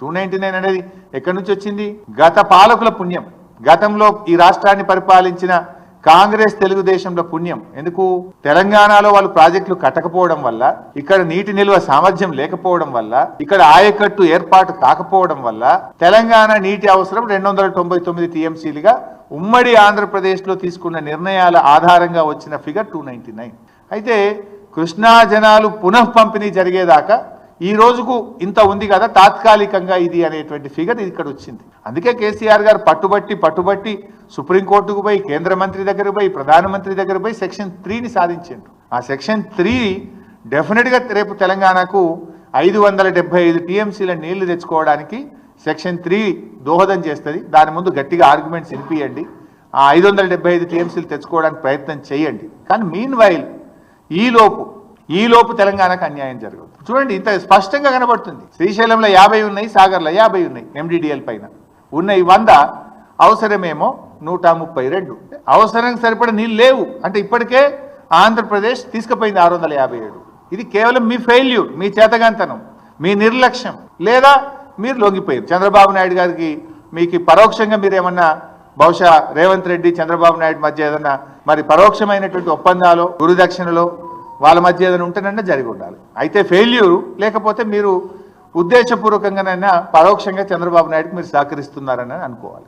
299 అనేది ఎక్కడి నుంచి వచ్చింది? గత పాలకుల పుణ్యం. గతంలో ఈ రాష్ట్రాన్ని పరిపాలించిన కాంగ్రెస్ తెలుగుదేశంలో పుణ్యం. ఎందుకు? తెలంగాణలో వాళ్ళు ప్రాజెక్టులు కట్టకపోవడం వల్ల, ఇక్కడ నీటి నిల్వ సామర్థ్యం లేకపోవడం వల్ల, ఇక్కడ ఆయకట్టు ఏర్పాటు కాకపోవడం వల్ల తెలంగాణ నీటి అవసరం 299 టీఎంసీలుగా ఉమ్మడి ఆంధ్రప్రదేశ్లో తీసుకున్న నిర్ణయాల ఆధారంగా వచ్చిన ఫిగర్ 299. అయితే కృష్ణా జనాలు పునః పంపిణీ జరిగేదాకా ఈ రోజుకు ఇంత ఉంది కదా, తాత్కాలికంగా ఇది అనేటువంటి ఫిగర్ ఇక్కడ వచ్చింది. అందుకే కేసీఆర్ గారు పట్టుబట్టి సుప్రీంకోర్టుకు పోయి, కేంద్ర మంత్రి దగ్గర పోయి, ప్రధానమంత్రి దగ్గర పోయి సెక్షన్ 3ని సాధించారు. ఆ సెక్షన్ 3 డెఫినెట్గా రేపు తెలంగాణకు 575 టీఎంసీల నీళ్లు తెచ్చుకోవడానికి సెక్షన్ 3 దోహదం చేస్తుంది. దాని ముందు గట్టిగా ఆర్గ్యుమెంట్స్ వినిపియండి. ఆ 575 టీఎంసీలు తెచ్చుకోవడానికి ప్రయత్నం చేయండి. కానీ మీన్ వైల్ ఈలోపు తెలంగాణకు అన్యాయం జరగదు. చూడండి, ఇంత స్పష్టంగా కనబడుతుంది. శ్రీశైలంలో 50 ఉన్నాయి, సాగర్లో 50 ఉన్నాయి, ఎండిడిఎల్ పైన ఉన్నాయి 100, అవసరమేమో 132. అవసరానికి సరిపడ నీళ్ళు లేవు అంటే ఇప్పటికే ఆంధ్రప్రదేశ్ తీసుకుపోయింది 657. ఇది కేవలం మీ ఫెయిల్యూర్, మీ చేతగాంతనం, మీ నిర్లక్ష్యం, లేదా మీరు లొంగిపోయారు. చంద్రబాబు నాయుడు గారికి మీకు పరోక్షంగా మీరు ఏమన్నా బహుశా రేవంత్ రెడ్డి చంద్రబాబు నాయుడు మధ్య ఏదన్నా మరి పరోక్షమైనటువంటి ఒప్పందాలు, గురుదక్షిణలో వాళ్ళ మధ్య ఏదైనా ఉంటేనన్నా జరిగి ఉండాలి. అయితే ఫెయిల్యూరు, లేకపోతే మీరు ఉద్దేశపూర్వకంగానైనా పరోక్షంగా చంద్రబాబు నాయుడుకి మీరు సహకరిస్తున్నారని అనుకోవాలి.